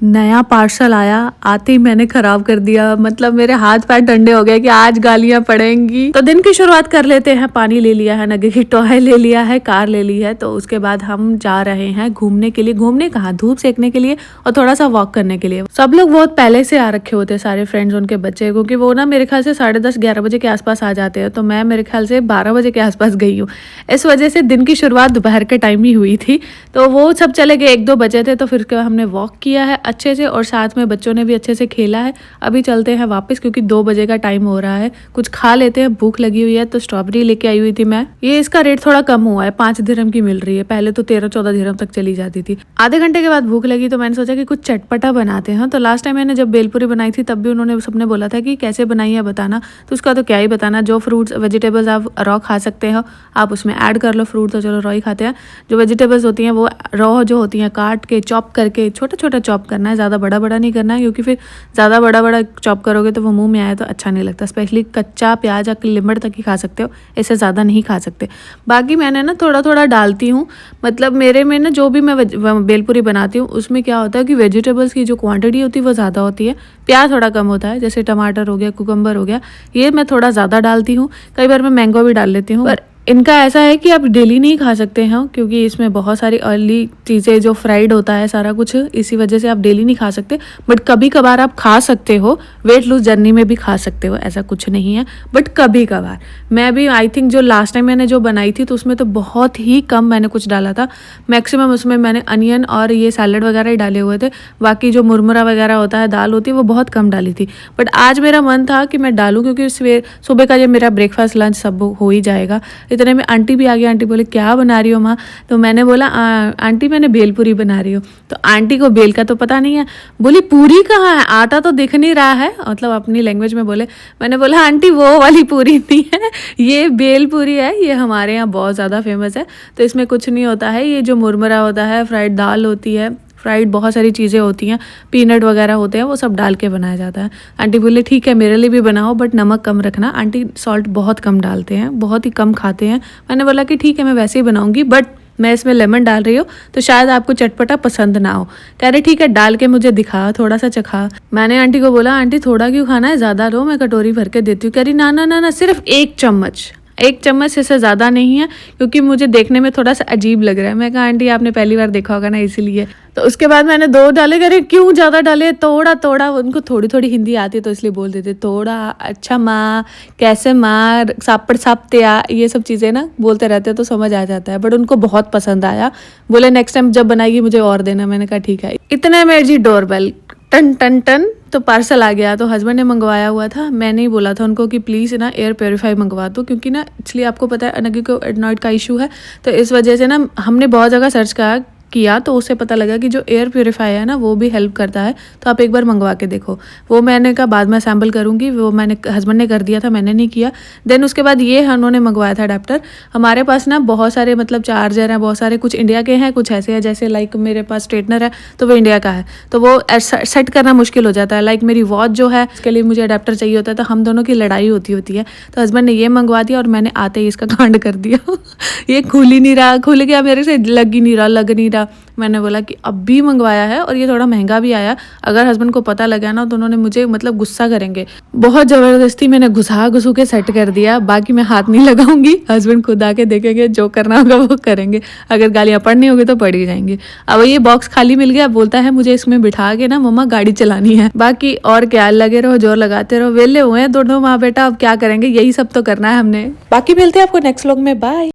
नया पार्सल आया, आते ही मैंने खराब कर दिया। मतलब मेरे हाथ पैर ठंडे हो गए कि आज गालियां पड़ेंगी। तो दिन की शुरुआत कर लेते हैं। पानी ले लिया है, नगे की टॉय ले लिया है, कार ले ली है। तो उसके बाद हम जा रहे हैं घूमने के लिए। घूमने कहाँ, धूप सेकने के लिए और थोड़ा सा वॉक करने के लिए। सब लोग बहुत पहले से आ रखे होते हैं, सारे फ्रेंड्स, उनके बच्चे, क्योंकि वो ना मेरे ख्याल से 10:30-11 बजे के आसपास आ जाते हैं। तो मैं मेरे ख्याल से 12 बजे के आसपास गई हूँ। इस वजह से दिन की शुरुआत दोपहर के टाइम ही हुई थी। तो वो सब चले गए, 1-2 बजे थे। तो फिर हमने वॉक किया है अच्छे से और साथ में बच्चों ने भी अच्छे से खेला है। अभी चलते हैं वापस क्योंकि 2 बजे का टाइम हो रहा है। कुछ खा लेते हैं, भूख लगी हुई है। तो स्ट्रॉबेरी लेके आई हुई थी मैं। ये इसका रेट थोड़ा कम हुआ है, 5 दिरहम की मिल रही है। पहले तो 13-14 दिरहम तक चली जाती थी। आधे घंटे के बाद भूख लगी तो मैंने सोचा कि कुछ चटपटा बनाते हैं। तो लास्ट टाइम मैंने जब बेलपूरी बनाई थी तब भी उन्होंने सबने बोला था कि कैसे बनाई है बताना। तो उसका तो क्या ही बताना, जो फ्रूट्स वेजिटेबल्स आप रॉ खा सकते हो आप उसमें ऐड कर लो। फ्रूट तो चलो रॉ ही खाते हैं। जो वेजिटेबल्स होती हैं वो रॉ जो होती हैं काट के चॉप करके छोटा छोटा चॉप करना है, ज़्यादा बड़ा बड़ा नहीं करना है, क्योंकि फिर ज़्यादा बड़ा बड़ा चॉप करोगे तो वो मुंह में आए तो अच्छा नहीं लगता। स्पेशली कच्चा प्याज आप लिमिट तक ही खा सकते हो, इससे ज़्यादा नहीं खा सकते। बाकी मैंने ना थोड़ा थोड़ा डालती हूँ। मतलब मेरे में ना जो भी मैं बेलपूरी बनाती हूँ उसमें क्या होता है कि वेजिटेबल्स की जो क्वांटिटी होती है वो ज़्यादा होती है, प्याज थोड़ा कम होता है। जैसे टमाटर हो गया, कुकम्बर हो गया, ये मैं थोड़ा ज़्यादा डालती हूँ। कई बार मैं मैंगो भी डाल लेती हूँ। पर इनका ऐसा है कि आप डेली नहीं खा सकते हैं क्योंकि इसमें बहुत सारी ऑयली चीज़ें जो फ्राइड होता है सारा कुछ, इसी वजह से आप डेली नहीं खा सकते। बट कभी कभार आप खा सकते हो, वेट लूज जर्नी में भी खा सकते हो, ऐसा कुछ नहीं है। बट कभी कभार मैं भी आई थिंक जो लास्ट टाइम मैंने जो बनाई थी तो उसमें तो बहुत ही कम मैंने कुछ डाला था। मैक्सिमम उसमें मैंने अनियन और ये सैलड वगैरह ही डाले हुए थे। बाकी जो मुरमुरा वगैरह होता है, दाल होती है, वो बहुत कम डाली थी। बट आज मेरा मन था कि मैं डालूँ क्योंकि सुबह का ये मेरा ब्रेकफास्ट लंच सब हो ही जाएगा। इतने में आंटी भी आ गई। आंटी बोले क्या बना रही हो माँ? तो मैंने बोला आंटी मैंने बेलपूरी बना रही हूँ। तो आंटी को बेल का तो पता नहीं है। बोली पूरी कहाँ है, आटा तो दिख नहीं रहा है, मतलब अपनी लैंग्वेज में बोले। मैंने बोला आंटी वो वाली पूरी नहीं है, ये बेलपूरी है, ये हमारे यहाँ बहुत ज़्यादा फेमस है। तो इसमें कुछ नहीं होता है, ये जो मुरमुरा होता है, फ्राइड दाल होती है, फ्राइड बहुत सारी चीज़ें होती हैं, पीनट वगैरह होते हैं, वो सब डाल के बनाया जाता है। आंटी बोले ठीक है मेरे लिए भी बनाओ बट नमक कम रखना। आंटी सॉल्ट बहुत कम डालते हैं, बहुत ही कम खाते हैं। मैंने बोला कि ठीक है मैं वैसे ही बनाऊंगी बट मैं इसमें लेमन डाल रही हूँ तो शायद आपको चटपटा पसंद ना हो। कह रहे ठीक है डाल के मुझे दिखा, थोड़ा सा चखा। मैंने आंटी को बोला आंटी थोड़ा क्यों खाना है, ज़्यादा लो, मैं कटोरी भर के देती हूँ। कह रही ना ना ना ना, सिर्फ 1 चम्मच, 1 चम्मच से ज़्यादा नहीं है क्योंकि मुझे देखने में थोड़ा सा अजीब लग रहा है। मैं कहा आंटी आपने पहली बार देखा होगा ना इसीलिए। तो उसके बाद मैंने 2 डाले। करे क्यों ज़्यादा डाले, थोड़ा थोड़ा। उनको थोड़ी थोड़ी हिंदी आती है तो इसलिए बोल देते थोड़ा, अच्छा माँ, कैसे माँ, सापड़ सापते आ, ये सब चीज़ें ना बोलते रहते हैं तो समझ आ जाता है। बट उनको बहुत पसंद आया, बोले नेक्स्ट टाइम जब बनाएगी मुझे और देना। मैंने कहा ठीक है। इतने में जी डोरबेल टन टन टन, तो पार्सल आ गया। तो हस्बैंड ने मंगवाया हुआ था, मैंने ही बोला था उनको कि प्लीज़ ना एयर प्योरीफाई मंगवा दो, क्योंकि ना एक्चुअली आपको पता है अनगी को एडनॉइड का इशू है। तो इस वजह से ना हमने बहुत जगह सर्च किया तो उससे पता लगा कि जो एयर प्योरीफायर है ना वो भी हेल्प करता है। तो आप एक बार मंगवा के देखो। वो मैंने कहा बाद में सैम्पल करूँगी, वो मैंने हस्बैंड ने कर दिया था, मैंने नहीं किया। देन उसके बाद ये उन्होंने मंगवाया था अडेप्टर। हमारे पास ना बहुत सारे मतलब चार्जर हैं, बहुत सारे, कुछ इंडिया के हैं कुछ ऐसे हैं। जैसे लाइक मेरे पास स्ट्रेटनर है तो वो इंडिया का है, तो वो सेट करना मुश्किल हो जाता है। लाइक मेरी वॉच जो है उसके लिए मुझे अडेप्टर चाहिए होता है, तो हम दोनों की लड़ाई होती है। तो हस्बैंड ने ये मंगवा दिया और मैंने आते ही इसका कांड कर दिया। ये खुल ही नहीं रहा, खुल गया मेरे से, लग नहीं रहा। मैंने बोला कि अब भी मंगवाया है और ये थोड़ा महंगा भी आया। अगर हस्बैंड को पता लगा ना तो उन्होंने मुझे मतलब गुस्सा करेंगे। बहुत ज़बरदस्ती मैंने घुसू के सेट कर दिया। बाकी मैं हाथ नहीं लगाऊंगी, हस्बैंड खुद आके देखेंगे, जो करना होगा वो करेंगे। अगर गालियाँ पड़नी होगी तो पड़ ही जाएंगी। अब ये बॉक्स खाली मिल गया, बोलता है मुझे इसमें बिठा के ना मम्मा गाड़ी चलानी है। बाकी और क्या, लगे रहो, जोर लगाते रहो। वेले हुए हैं दोनों माँ बेटा, अब क्या करेंगे, यही सब तो करना है हमने। बाकी मिलते हैं आपको नेक्स्ट व्लॉग में, बाय।